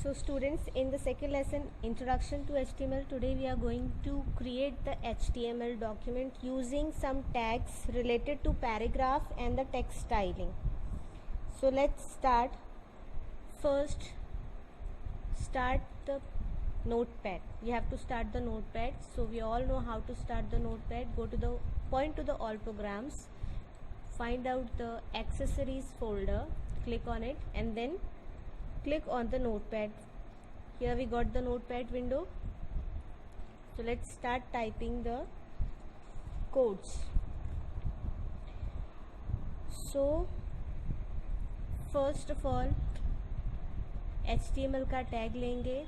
So students, in the second lesson, Introduction to HTML, today we are going to create the HTML document using some tags related to paragraph and the text styling. So let's start. First, start the notepad. You have to start the notepad. So we all know how to start the notepad. Go to the point to the all programs, find out the accessories folder, click on it, and then click on the notepad. Here we got the notepad window. So let's start typing the codes. So first of all, HTML का tag लेंगे.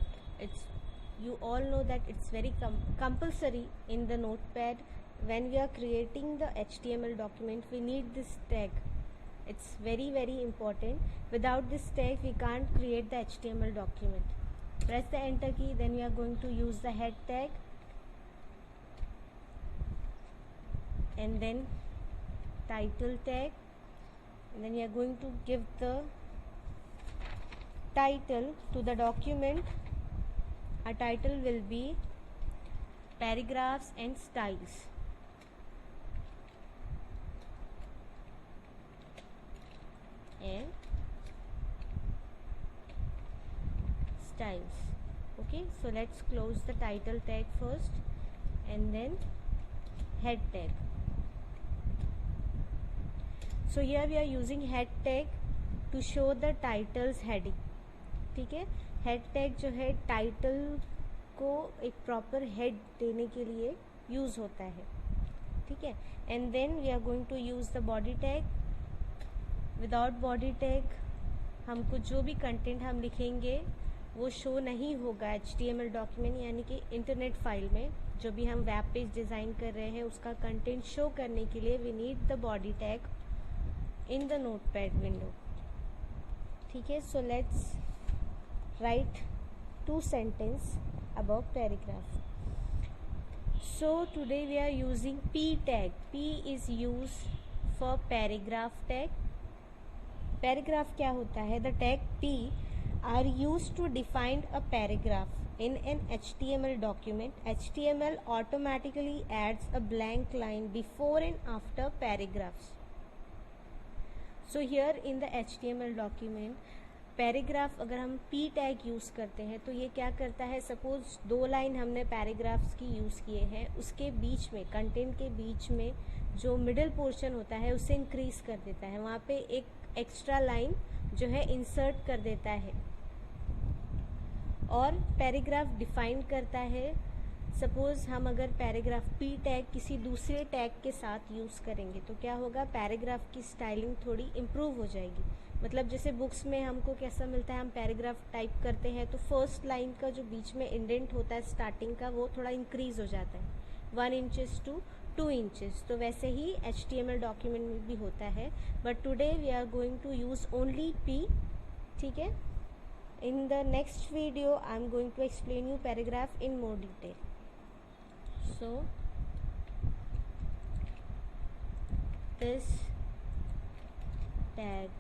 You all know that it's very compulsory in the notepad. When we are creating the HTML document, we need this tag. It's very important. Without this tag we can't create the HTML document. Press the enter key, then we are going to use the head tag, and then title tag, and then we are going to give the title to the document. Our title will be paragraphs and styles. And styles. Okay, so let's close the title tag first and then head tag. So here we are using head tag to show the titles heading. ठीक है, head tag जो है title को एक proper head देने के लिए use होता है. ठीक है, and then we are going to use the body tag. Without body tag हमको जो भी कंटेंट हम लिखेंगे वो शो नहीं होगा HTML डॉक्यूमेंट, यानी कि इंटरनेट फाइल में जो भी हम वेब पेज डिज़ाइन कर रहे हैं उसका कंटेंट शो करने के लिए we need the body tag in the notepad window. ठीक है, so let's write 2 sentences about paragraph. So today we are using P tag. P is used for paragraph tag. Paragraph क्या होता है? The tag P are used to define a paragraph in an HTML document. HTML automatically adds a blank line before and after paragraphs. So here in the HTML document, paragraph अगर हम P tag use करते हैं तो ये क्या करता है, suppose 2 line हमने पैराग्राफ्स की यूज़ किए हैं, उसके बीच में कंटेंट के बीच में जो मिडिल पोर्शन होता है उसे इंक्रीज कर देता है, वहाँ पे एक एक्स्ट्रा लाइन जो है इंसर्ट कर देता है. और पैराग्राफ डिफाइन करता है, सपोज़ हम अगर पैराग्राफ P टैग किसी दूसरे टैग के साथ यूज़ करेंगे तो क्या होगा, पैराग्राफ की स्टाइलिंग थोड़ी इम्प्रूव हो जाएगी. मतलब जैसे बुक्स में हमको कैसा मिलता है, हम पैराग्राफ टाइप करते हैं तो फर्स्ट लाइन का जो बीच में इंडेंट होता है स्टार्टिंग का वो थोड़ा इंक्रीज हो जाता है 1 इंचेस टू 2 इंचेस. तो वैसे ही HTML डॉक्यूमेंट में भी होता है, but today we are going to use only P. ठीक है, in the next video I am going to explain you paragraph in more detail. So this tag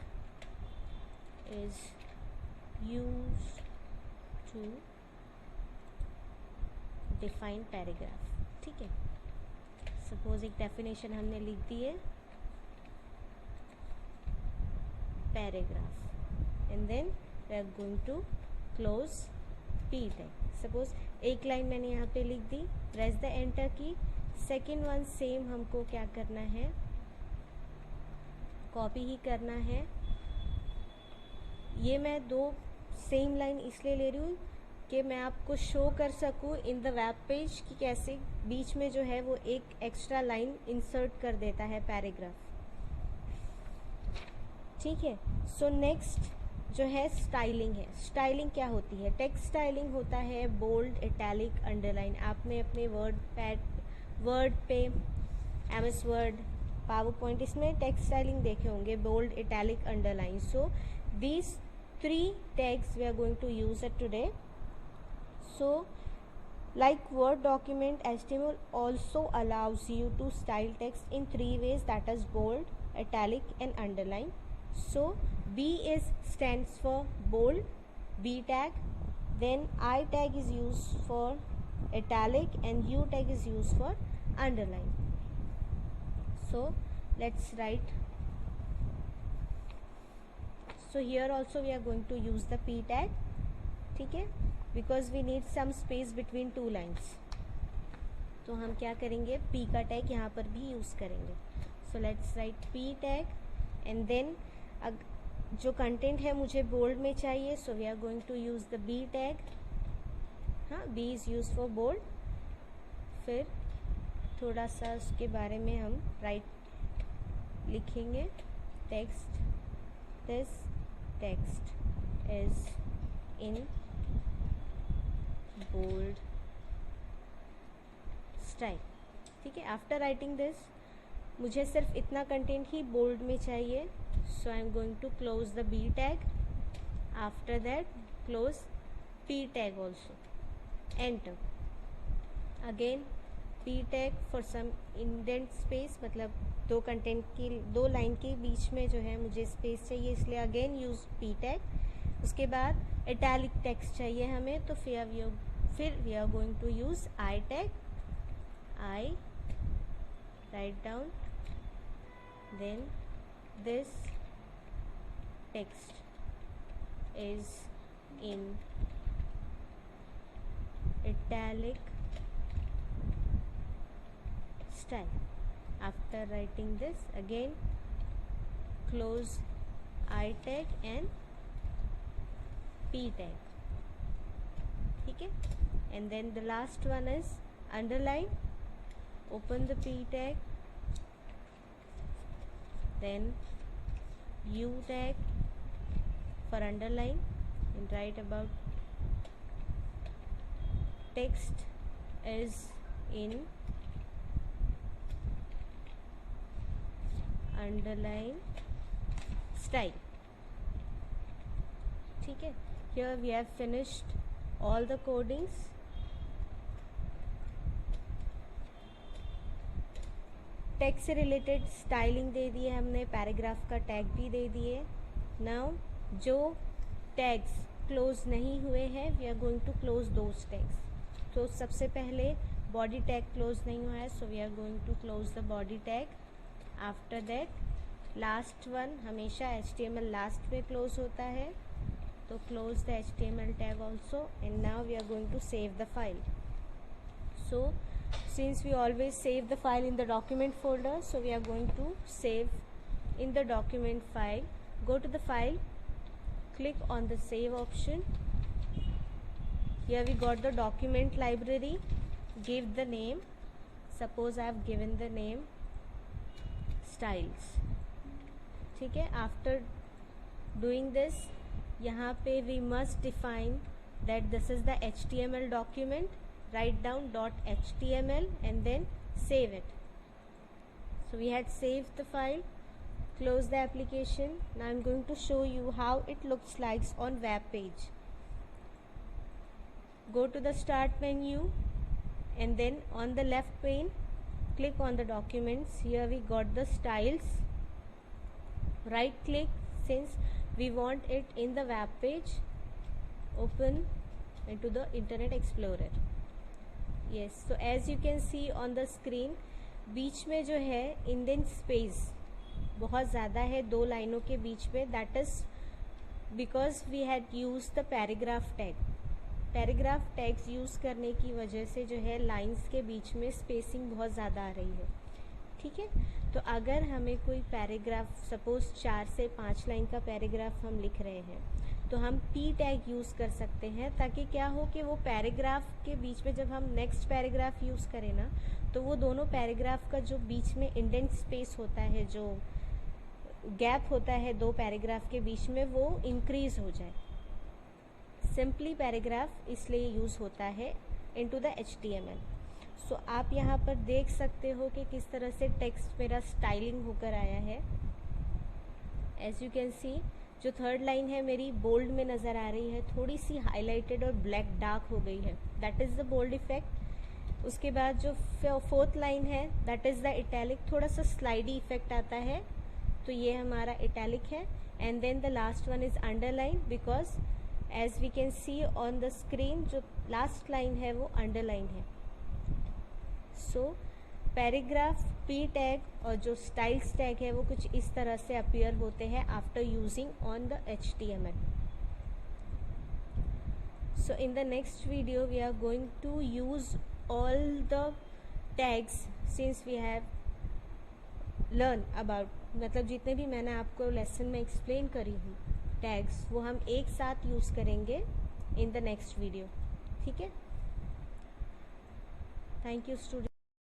is used to define paragraph. ठीक है, suppose एक definition हमने लिख दी है paragraph, and then we are going to close P tag. Suppose एक line मैंने यहाँ पे लिख दी, press the enter key. Second one same हमको क्या करना है, कॉपी ही करना है. ये मैं 2 सेम लाइन इसलिए ले रही हूँ कि मैं आपको शो कर सकूँ इन द वेब पेज कि कैसे बीच में जो है वो एक एक्स्ट्रा लाइन इंसर्ट कर देता है पैराग्राफ. ठीक है, सो नेक्स्ट जो है स्टाइलिंग है. स्टाइलिंग क्या होती है, टेक्स्ट स्टाइलिंग होता है बोल्ड, इटैलिक, अंडरलाइन. आपने अपने वर्ड पे MS वर्ड, पावर पॉइंट, इसमें टेक्स्ट स्टाइलिंग देखे होंगे, bold, italic, underline. So these 3 tags we are going to use it today. So like Word document, HTML also allows you to style text in 3 ways, that is bold, italic and underline. So B stands for bold, B tag, then I tag is used for italic and U tag is used for underline. So let's write. So here also we are going to use the P tag, ठीक है, because we need some space between two lines. तो हम क्या करेंगे, P का tag यहाँ पर भी यूज़ करेंगे. So let's write P tag and then जो कंटेंट है मुझे बोल्ड में चाहिए, so we are going to use the B tag. हाँ, B is used for bold. फिर थोड़ा सा उसके बारे में हम लिखेंगे. Text, this text is in bold style. ठीक है, आफ्टर राइटिंग दिस मुझे सिर्फ इतना कंटेंट ही बोल्ड में चाहिए. So I am going to close the B tag. After that close P tag also. Enter. Again P tag for some indent space, मतलब दो line के बीच में जो है मुझे स्पेस चाहिए, इसलिए अगेन यूज पी टैग. उसके बाद इटैलिक टेक्स्ट चाहिए हमें, तो फिर we are going to use I tag. I write down, then this text is in italic style. After writing this, again close I tag and P tag. ठीक है, and then the last one is underline. Open the P tag, then U tag for underline and write about text is in underline style. ठीक है, here we have finished all the codings. Tag से related styling दे दी है हमने, paragraph का tag भी दे दिए. Now जो tags close नहीं हुए हैं, we are going to close those tags. तो सबसे पहले बॉडी टैग क्लोज नहीं हुआ है, so we are going to close the body tag. After that last one, हमेशा HTML लास्ट में क्लोज होता है, तो close the HTML tag also. And now we are going to save the file. So since we always save the file in the document folder, so we are going to save in the document file. Go to the file, click on the save option. Here we got the document library. Give the name, suppose I have given the name styles. ठीक है, after doing this, यहाँ पे we must define that this is the HTML document. Write down .html and then save it. So we had saved the file. Close the application. Now I'm going to show you how it looks like on web page. Go to the start menu and then on the left pane click on the documents. Here we got the styles. Right click, since we want it in the web page. Open into the Internet Explorer. Yes, so as you can see on the screen, बीच में जो है indent space बहुत ज़्यादा है दो लाइनों के बीच में. That is because we had use the paragraph tag. Paragraph tags use करने की वजह से जो है लाइंस के बीच में स्पेसिंग बहुत ज़्यादा आ रही है. ठीक है, तो अगर हमें कोई पैराग्राफ, सपोज 4 से 5 लाइन का पैराग्राफ हम लिख रहे हैं, तो हम पी टैग यूज़ कर सकते हैं, ताकि क्या हो कि वो पैराग्राफ के बीच में जब हम नेक्स्ट पैराग्राफ यूज़ करें ना, तो वो दोनों पैराग्राफ का जो बीच में इंडेंट स्पेस होता है, जो गैप होता है दो पैराग्राफ के बीच में, वो इंक्रीज हो जाए. सिंपली पैराग्राफ इसलिए यूज़ होता है इनटू द HTML. सो आप यहाँ पर देख सकते हो कि किस तरह से टेक्स्ट मेरा स्टाइलिंग होकर आया है. एज यू कैन सी, जो थर्ड लाइन है मेरी बोल्ड में नज़र आ रही है, थोड़ी सी हाईलाइटेड और ब्लैक डार्क हो गई है. That is the bold effect. उसके बाद जो फोर्थ लाइन है, दैट इज़ द इटैलिक. थोड़ा सा स्लाइडी इफेक्ट आता है, तो ये हमारा इटैलिक है. And then the last one is underline, because as we can see on the screen जो लास्ट लाइन है वो अंडरलाइन है। सो पैराग्राफ पी टैग और जो स्टाइल्स टैग है वो कुछ इस तरह से अपीयर होते हैं after using on the HTML. So in the next video we are going to use all the tags since we have learn about, मतलब जितने भी मैंने आपको लेसन में एक्सप्लेन करी हूँ टैग्स वो हम एक साथ यूज़ करेंगे इन द नेक्स्ट वीडियो। ठीक है, थैंक यू स्टूडेंट।